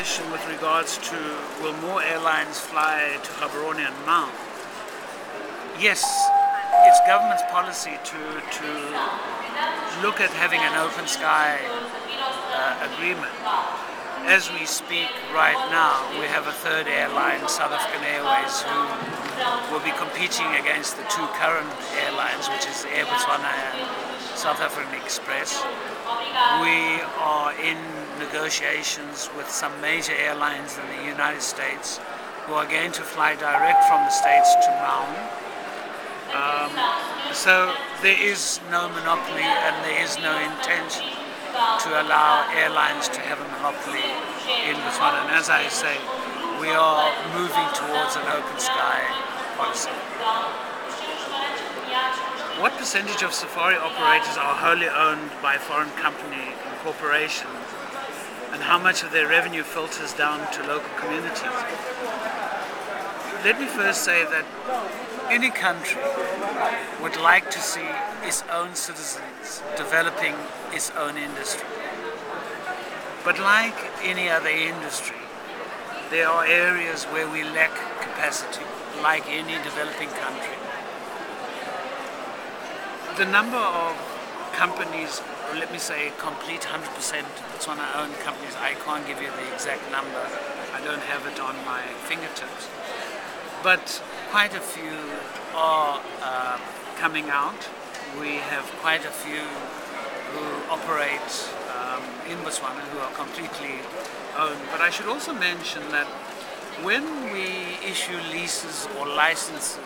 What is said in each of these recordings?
question with regards to will more airlines fly to Gaborone and Mount? Yes, it's government's policy to look at having an open sky agreement. As we speak right now, we have a third airline, South African Airways, who will be competing against the two current airlines, which is Air Botswana and South African Express. We are in negotiations with some major airlines in the United States who are going to fly direct from the States to Maun. So there is no monopoly and there is no intention to allow airlines to have a monopoly in Botswana. And as I say, we are moving towards an open sky policy. What percentage of safari operators are wholly owned by foreign company and corporations, and how much of their revenue filters down to local communities? Let me first say that any country would like to see its own citizens developing its own industry. But like any other industry, there are areas where we lack capacity, like any developing country. The number of companies, or let me say complete 100% Botswana-owned companies, I can't give you the exact number. I don't have it on my fingertips. But quite a few are coming out. We have quite a few who operate in Botswana who are completely owned. But I should also mention that when we issue leases or licenses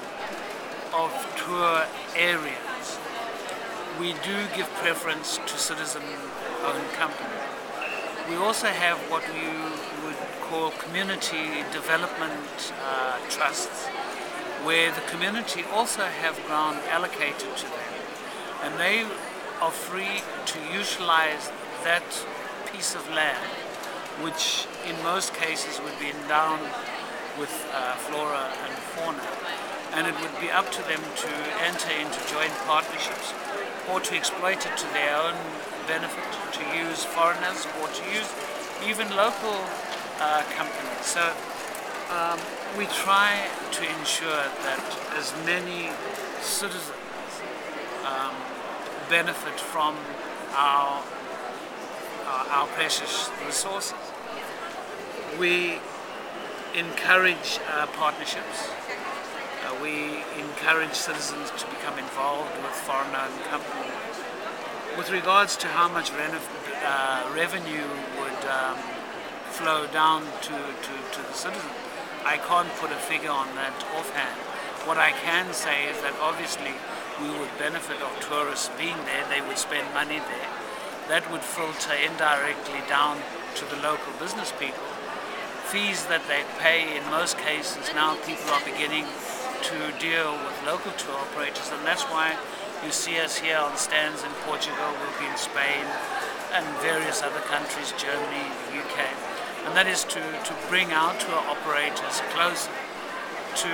of tour areas, we do give preference to citizen-owned companies. We also have what we would call community development trusts, where the community also have ground allocated to them, and they are free to utilize that piece of land, which in most cases would be endowed with flora and fauna, and it would be up to them to enter into joint partnerships or to exploit it to their own benefit, to use foreigners or to use even local companies. So we try to ensure that as many citizens benefit from our precious resources. We encourage partnerships. We encourage citizens to become involved with foreign-owned companies. With regards to how much revenue would flow down to the citizen, I can't put a figure on that offhand. What I can say is that obviously we would benefit of tourists being there. They would spend money there. That would filter indirectly down to the local business people. Fees that they pay, in most cases now people are beginning to deal with local tour operators, and that's why you see us here on stands in Portugal, we'll be in Spain and various other countries, Germany, the UK, and that is to bring our tour operators closer, to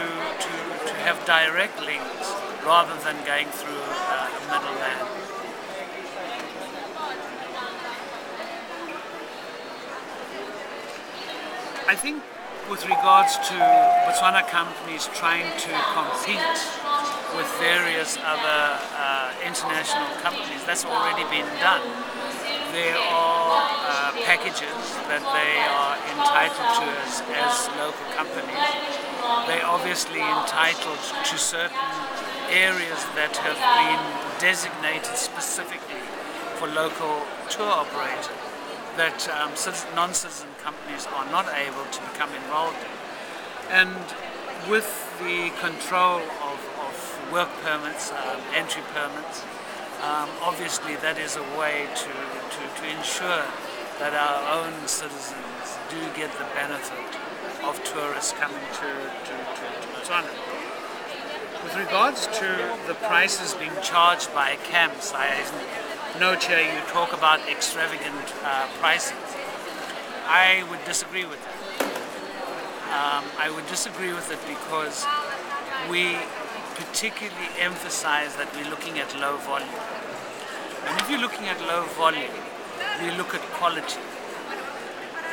have direct links rather than going through a middleman. I think with regards to Botswana companies trying to compete with various other international companies, that's already been done. There are packages that they are entitled to as local companies. They're obviously entitled to certain areas that have been designated specifically for local tour operators that non-citizen companies are not able to become involved in. And with the control of work permits, entry permits, obviously that is a way to ensure that our own citizens do get the benefit of tourists coming to Botswana. With regards to the prices being charged by camps, I note here you talk about extravagant pricing. I would disagree with that. I would disagree with it because we particularly emphasize that we're looking at low volume. And if you're looking at low volume, we look at quality.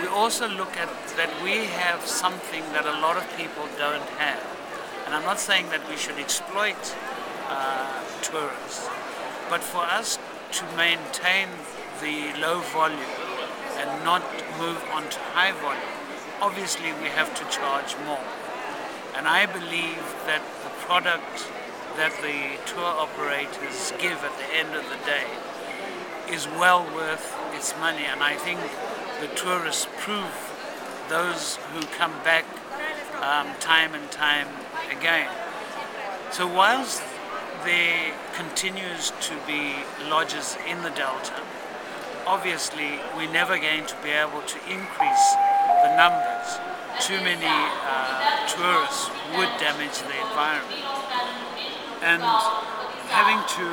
we also look at that we have something that a lot of people don't have. And I'm not saying that we should exploit tourists, but for us to maintain the low volume and not move on to high volume, obviously we have to charge more. And I believe that the product that the tour operators give at the end of the day is well worth its money, and I think the tourists prove, those who come back time and time again. So whilst there continues to be lodges in the Delta, obviously we're never going to be able to increase the numbers. Too many tourists would damage the environment. And having to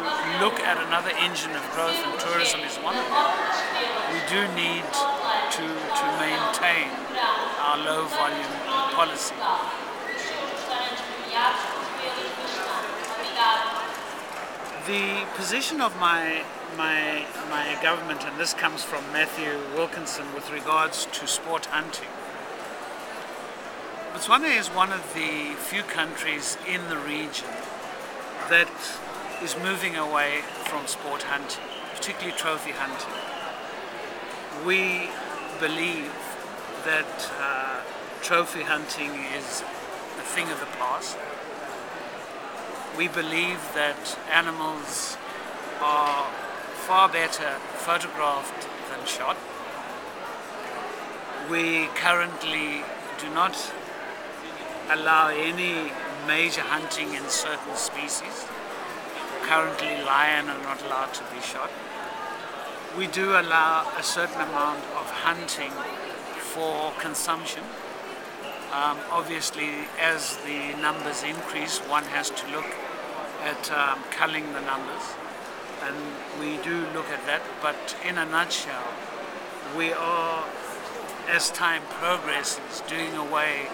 look at another engine of growth, and tourism is one of them, we do need to maintain our low volume policy. The position of my government, and this comes from Matthew Wilkinson with regards to sport hunting. Botswana is one of the few countries in the region that is moving away from sport hunting, particularly trophy hunting. We believe that trophy hunting is a thing of the past. We believe that animals are far better photographed than shot. We currently do not allow any major hunting in certain species. Currently, lion are not allowed to be shot. We do allow a certain amount of hunting for consumption. Obviously, as the numbers increase, one has to look at culling the numbers, and we do look at that. But in a nutshell, we are, as time progresses, doing away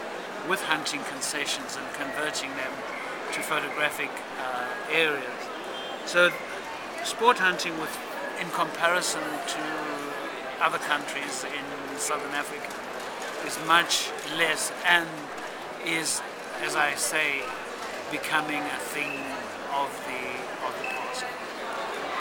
with hunting concessions and converting them to photographic areas. So sport hunting, in comparison to other countries in Southern Africa, is much less and is, as I say, becoming a thing of the